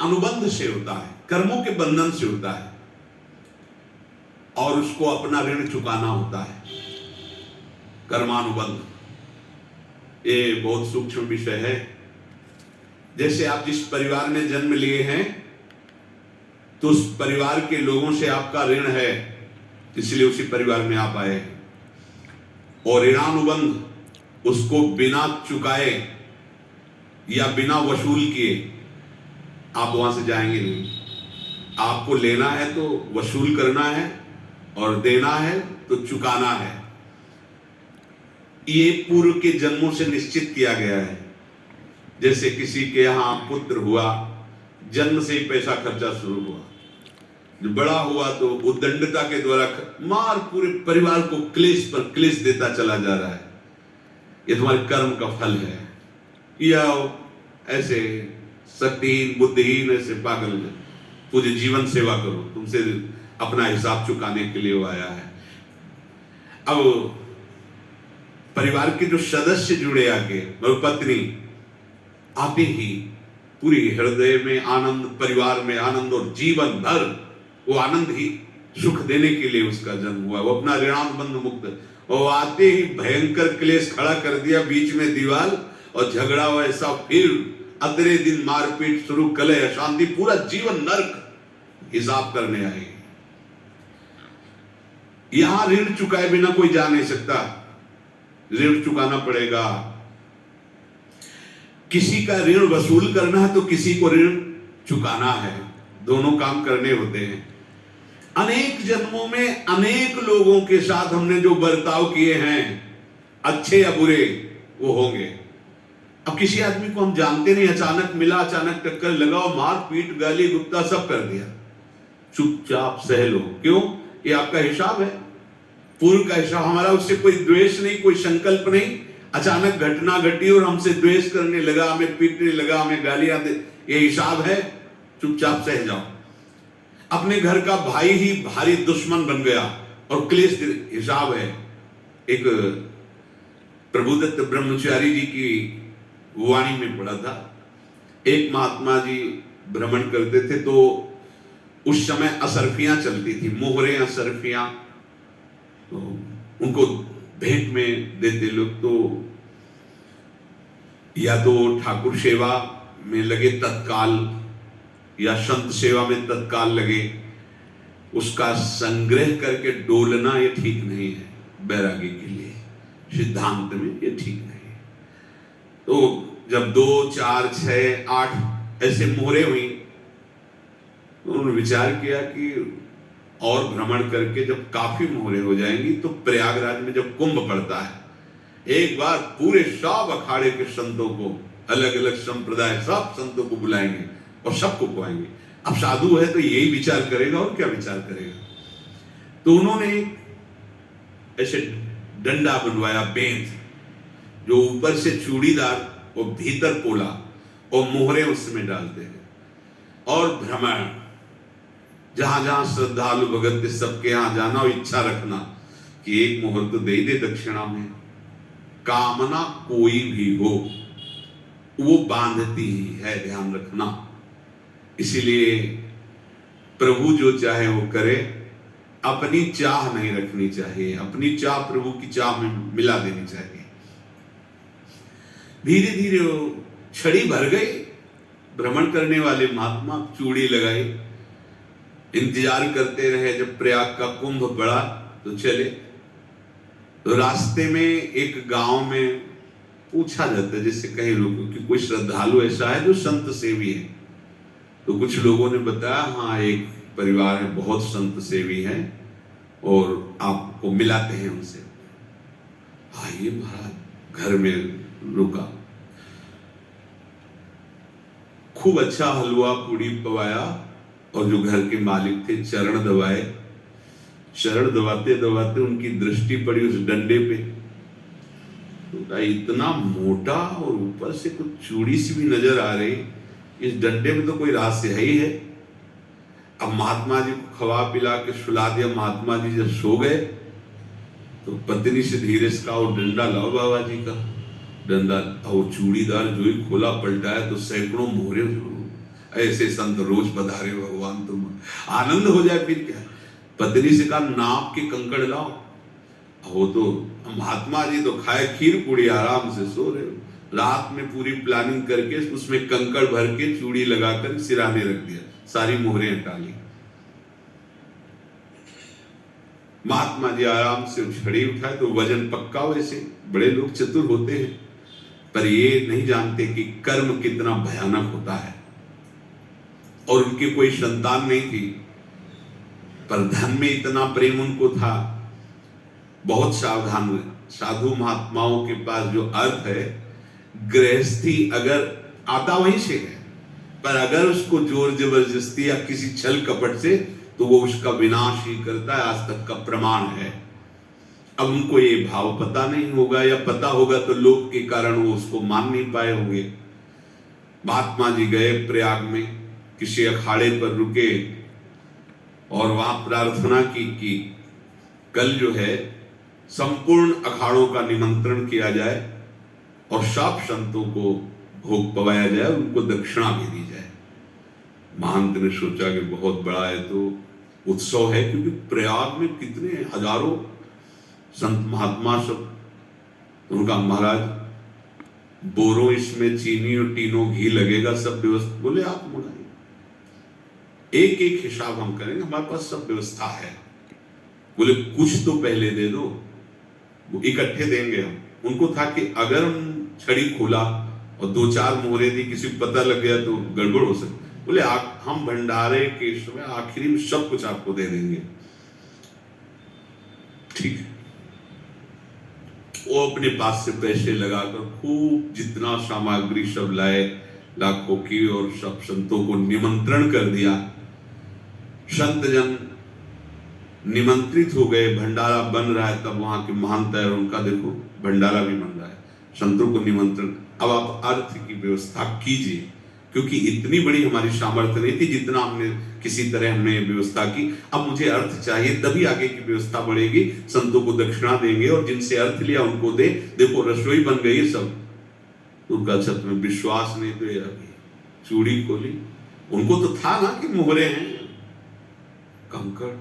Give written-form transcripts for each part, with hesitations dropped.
अनुबंध से होता है, कर्मों के बंधन से होता है, और उसको अपना ऋण चुकाना होता है। कर्मानुबंध ये बहुत सूक्ष्म विषय है। जैसे आप जिस परिवार में जन्म लिए हैं तो उस परिवार के लोगों से आपका ऋण है, इसलिए उसी परिवार में आप आए हैं। और ऋणानुबंध उसको बिना चुकाए या बिना वसूल किए आप वहां से जाएंगे नहीं। आपको लेना है तो वसूल करना है, और देना है तो चुकाना है। ये पूर्व के जन्मों से निश्चित किया गया है। जैसे किसी के यहां पुत्र हुआ, जन्म से ही पैसा खर्चा शुरू हुआ, जो बड़ा हुआ तो उद्दंडता के द्वारा मार पूरे परिवार को क्लेश पर क्लेश देता चला जा रहा है। ये तुम्हारे कर्म का फल है। या ऐसे शक्तिहीन बुद्धिहीन ऐसे पागल पूरे जीवन सेवा करो, तुमसे अपना हिसाब चुकाने के लिए वो आया है। अब परिवार के जो सदस्य जुड़े आके, पत्नी आते ही पूरी हृदय में आनंद, परिवार में आनंद, और जीवन भर वो आनंद ही सुख देने के लिए उसका जन्म हुआ। वो अपना ऋणानुबंध मुक्त। और आते ही भयंकर क्लेश खड़ा कर दिया, बीच में दीवार और झगड़ा हुआ ऐसा, फिर अगले दिन मारपीट शुरू, कलह अशांति, पूरा जीवन नर्क हिसाब करने आए। यहां ऋण चुकाए बिना कोई जा नहीं सकता, ऋण चुकाना पड़ेगा। किसी का ऋण वसूल करना है तो किसी को ऋण चुकाना है, दोनों काम करने होते हैं। अनेक जन्मों में अनेक लोगों के साथ हमने जो बर्ताव किए हैं, अच्छे या बुरे, वो होंगे। अब किसी आदमी को हम जानते नहीं, अचानक मिला, अचानक टक्कर लगाओ, मार पीट गाली गुप्ता सब कर दिया, चुपचाप सह लो। क्यों? ये आपका हिसाब है, पूर्व का हिसाब। हमारा उससे कोई द्वेष नहीं, कोई संकल्प नहीं। अचानक घटना घटी और हमसे द्वेष करने लगा, हमें पीटने लगा, हमें गालियां दे, ये हिसाब है, चुपचाप सह जाओ। अपने घर का भाई ही भारी दुश्मन बन गया और क्लेश, हिसाब है। एक प्रभुदत्त ब्रह्मचारी जी की वाणी में पढ़ा था, एक महात्मा जी भ्रमण करते थे तो उस समय असरफियां चलती थी, मोहरे असरफियां, तो उनको भेंट में देते लोग। तो या तो ठाकुर सेवा में लगे तत्काल, या संत सेवा में तत्काल लगे, उसका संग्रह करके डोलना ये ठीक नहीं है। बैरागी के लिए सिद्धांत में ये ठीक नहीं है। तो जब 2, 4, 6, 8 ऐसे मोहरे हुई तो उन्होंने विचार किया कि और भ्रमण करके जब काफी मोहरे हो जाएंगी तो प्रयागराज में जब कुंभ पड़ता है, एक बार पूरे सब अखाड़े के संतों को, अलग अलग संप्रदाय सब संतों को बुलाएंगे और सबको खुआएंगे। अब साधु है तो यही विचार करेगा, और क्या विचार करेगा। तो उन्होंने ऐसे डंडा बनवाया, बेंत, जो ऊपर से चूड़ीदार और भीतर पोला, और मोहरे उसमें डालते हैं। और भ्रमण, जहां जहां श्रद्धालु भगत थे सबके यहां जाना और इच्छा रखना कि एक मोहर तो दे दे दक्षिणा में। कामना कोई भी हो वो बांधती ही है, ध्यान रखना। इसीलिए प्रभु जो चाहे वो करे, अपनी चाह नहीं रखनी चाहिए, अपनी चाह प्रभु की चाह में मिला देनी चाहिए। धीरे धीरे वो छड़ी भर गई। भ्रमण करने वाले महात्मा चूड़ी लगाई, इंतजार करते रहे जब प्रयाग का कुंभ पड़ा तो चले। तो रास्ते में एक गांव में पूछा जाता है, जैसे कई लोगों की कोई श्रद्धालु ऐसा है जो संत सेवी है। तो कुछ लोगों ने बताया, हाँ एक परिवार है बहुत संत सेवी है और आपको मिलाते हैं उनसे। आइए महाराज, घर में रुका, खूब अच्छा हलवा पूड़ी पवाया, और जो घर के मालिक थे चरण दबाए। चरण दबाते दबाते उनकी दृष्टि पड़ी उस डंडे पे, तो इतना मोटा और ऊपर से कुछ चूड़ी सी भी नजर आ रही, इस डंडे में तो कोई रहस्य है ही है। अब महात्मा जी को खवा पिला के सुला दिया। महात्मा जी जब सो गए तो पत्नी से धीरे से कहा, वो डंडा लाओ बाबा जी का डंडा। और चूड़ीदार जो ही खोला पलटाया तो सैकड़ों मोहरे ऐसे संत रोज पधारे भगवान, तुम आनंद हो जाए। फिर क्या, पत्नी से कहा नाप के कंकड़ लाओ। वो तो महात्मा जी तो खाए खीर पूड़ी, आराम से सो रहे हो, रात में पूरी प्लानिंग करके उसमें कंकड़ भर के चूड़ी लगाकर सिराने रख दिया, सारी मोहरें हटा ली। महात्मा जी आराम से छड़ी उठाए तो वजन पक्का, वैसे बड़े लोग चतुर होते हैं, पर ये नहीं जानते कि कर्म कितना भयानक होता है। और उनकी कोई संतान नहीं थी, पर धन में इतना प्रेम उनको था। बहुत सावधान हुए। साधु महात्माओं के पास जो अर्थ है, गृहस्थी अगर आता वहीं से है, पर अगर उसको जोर जबरदस्ती या किसी छल कपट से, तो वो उसका विनाश ही करता है। आज तक का प्रमाण है। अब उनको ये भाव पता नहीं होगा, या पता होगा तो लोभ के कारण वो उसको मान नहीं पाए होंगे। महात्मा जी गए प्रयाग में, किसी अखाड़े पर रुके और वहां प्रार्थना की कि कल जो है संपूर्ण अखाड़ों का निमंत्रण किया जाए और सब संतों को भोग पवाया जाए, उनको दक्षिणा भी दी जाए। महंत ने सोचा कि बहुत बड़ा है तो उत्सव है, क्योंकि प्रयाग में कितने हजारों संत महात्मा सब। उनका महाराज बोरो इसमें चीनी और तीनों घी लगेगा, सब व्यवस्था। बोले आप मंगाइए, एक एक हिसाब हम करेंगे, हमारे पास सब व्यवस्था है। बोले कुछ तो पहले दे दो, वो इकट्ठे देंगे हम। उनको था कि अगर हम छड़ी खोला और 2-4 मोहरे दी, किसी को पता लग गया तो गड़बड़ हो सकती। बोले हम भंडारे के समय आखिरी में सब कुछ आपको दे देंगे। ठीक है। वो अपने पास से पैसे लगाकर खूब जितना सामग्री सब लाए, लाखों की, और सब संतों को निमंत्रण कर दिया। संत जन निमंत्रित हो गए, भंडारा बन रहा है। तब वहां के महंत है, उनका देखो भंडारा भी बन रहा है, संतों को निमंत्रण। अब आप अर्थ की व्यवस्था कीजिए, क्योंकि इतनी बड़ी हमारी सामर्थ्य नहीं थी जितना हमने किसी तरह हमने व्यवस्था की। अब मुझे अर्थ चाहिए, तभी आगे की व्यवस्था बढ़ेगी। संतों को दक्षिणा देंगे और जिनसे अर्थ लिया उनको दे। देखो रसोई बन गई है सब। उनका छत में विश्वास नहीं, तो यार चूड़ी खोली। उनको तो था ना कि मोहरे हैं, कंकड़।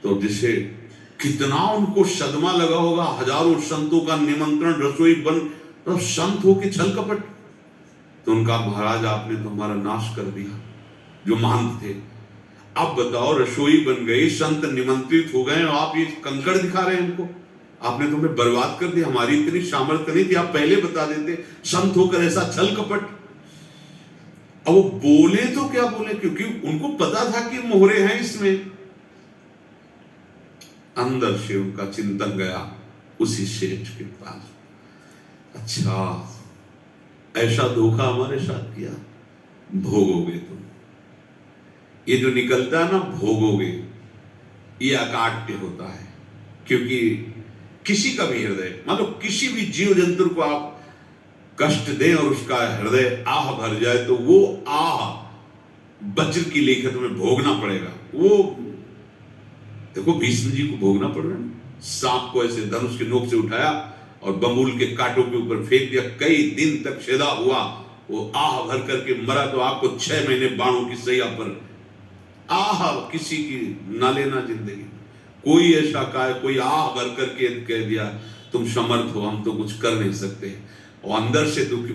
तो जिसे कितना उनको सदमा लगा होगा, हजारों संतों का निमंत्रण, रसोई बन, तो संत हो के छल कपट। तो उनका महाराज आपने तो हमारा नाश कर दिया, जो महंत थे। अब बताओ रसोई बन गई, संत निमंत्रित हो गए, और आप ये कंकड़ दिखा रहे हैं हमको। आपने तो हमें बर्बाद कर दिया, हमारी इतनी सामर्थ्य नहीं थी, आप पहले बता देते। संत होकर ऐसा छल कपट। अब वो बोले तो क्या बोले, क्योंकि उनको पता था कि मोहरे हैं इसमें। अंदर से उनका चिंतन गया उसी सेठ के पास, अच्छा ऐसा धोखा हमारे साथ किया, भोगोगे तुम। ये जो निकलता है ना भोगोगे, ये अकाट्य होता है। क्योंकि किसी का भी हृदय, मतलब किसी भी जीव जंतु को आप कष्ट दें और उसका हृदय आह भर जाए, तो वो आह वज्र की लेकर तुम्हें भोगना पड़ेगा। वो देखो भीष्म जी को भोगना पड़ रहा है। सांप को ऐसे धनुष के नोक से उठाया और बबूल के कांटों के ऊपर फेंक दिया, कई दिन तक शेदा हुआ, वो आह भर करके मरा। तो आपको 6 महीने बाणों की सैया पर आह, किसी की ना लेना जिंदगी। कोई ऐसा कहा, कोई आह भर करके कह दिया तुम समर्थ हो, हम तो कुछ कर नहीं सकते, और अंदर से दुखी,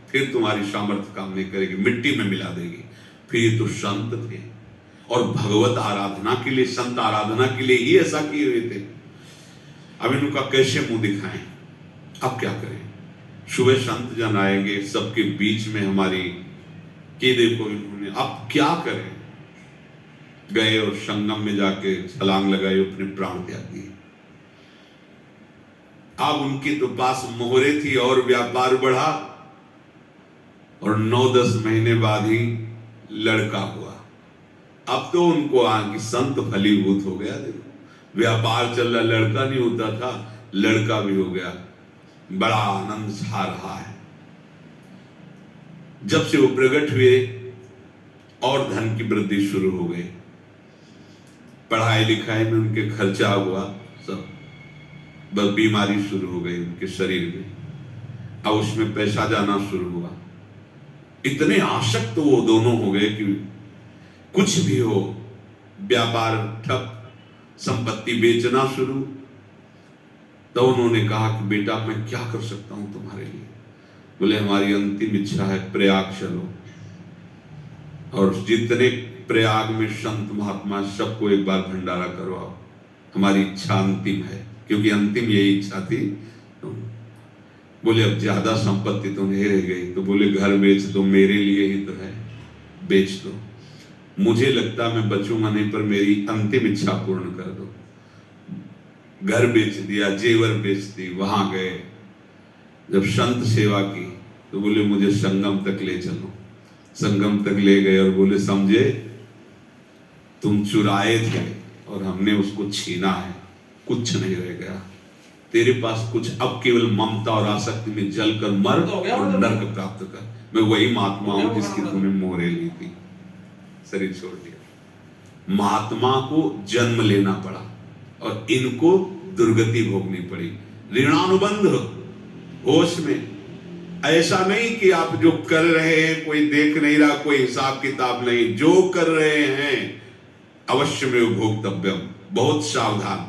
फिर तुम्हारी सामर्थ्य काम नहीं करेगी, मिट्टी में मिला देगी। फिर ये तो संत थे, और भगवत आराधना के लिए, संत आराधना के लिए ही ऐसा किए हुए थे। अब इनका कैसे मुंह दिखाएं, अब क्या करें। सुबह संत जन आएंगे, सबके बीच में हमारी कि देखो इन्होंने, अब क्या करें। गए और संगम में जाके छलांग लगाई, अपने प्राण त्याग दिए। अब उनके तो पास मोहरे थी और व्यापार बढ़ा, और 9-10 महीने बाद ही लड़का हुआ। अब तो उनको आगे संत फलीभूत हो गया। देखो व्यापार चल रहा, लड़का नहीं होता था, लड़का भी हो गया। बड़ा आनंद छा रहा है। जब से वो प्रकट हुए और धन की वृद्धि शुरू हो गई, पढ़ाई लिखाई में उनके खर्चा हुआ, सब बस बीमारी शुरू हो गई उनके शरीर में। अब उसमें पैसा जाना शुरू हुआ। इतने आसक्त वो दोनों हो गए कि कुछ भी हो, व्यापार ठप, संपत्ति बेचना शुरू। तो उन्होंने कहा कि बेटा मैं क्या कर सकता हूं तुम्हारे लिए? बोले हमारी अंतिम इच्छा है प्रयाग चलो, और जितने प्रयाग में संत महात्मा सबको एक बार भंडारा करवाओ, हमारी इच्छा अंतिम है, क्योंकि अंतिम यही इच्छा थी। तो बोले अब ज्यादा संपत्ति तो नहीं रह गई, तो बोले घर बेच दो, मेरे लिए ही तो है, बेच दो, मुझे लगता मैं बचूंगा नहीं, पर मेरी अंतिम इच्छा पूर्ण कर दो। घर बेच दिया, जेवर बेच दी, वहां गए, जब संत सेवा की तो बोले मुझे संगम तक ले चलो। संगम तक ले गए और बोले समझे तुम चुराए थे और हमने उसको छीना है, कुछ नहीं रह गया तेरे पास कुछ, अब केवल ममता और आसक्ति में जलकर मर और नरक प्राप्त कर। मैं वही महात्मा हूं जिसकी तूने मोहरे ली थी, शरीर छोड़ दिया। महात्मा को जन्म लेना पड़ा और इनको दुर्गति भोगनी पड़ी। ऋणानुबंध होश में, ऐसा नहीं कि आप जो कर रहे हैं कोई देख नहीं रहा, कोई हिसाब किताब नहीं, जो कर रहे हैं अवश्य में भोक्तव्यम, बहुत सावधान।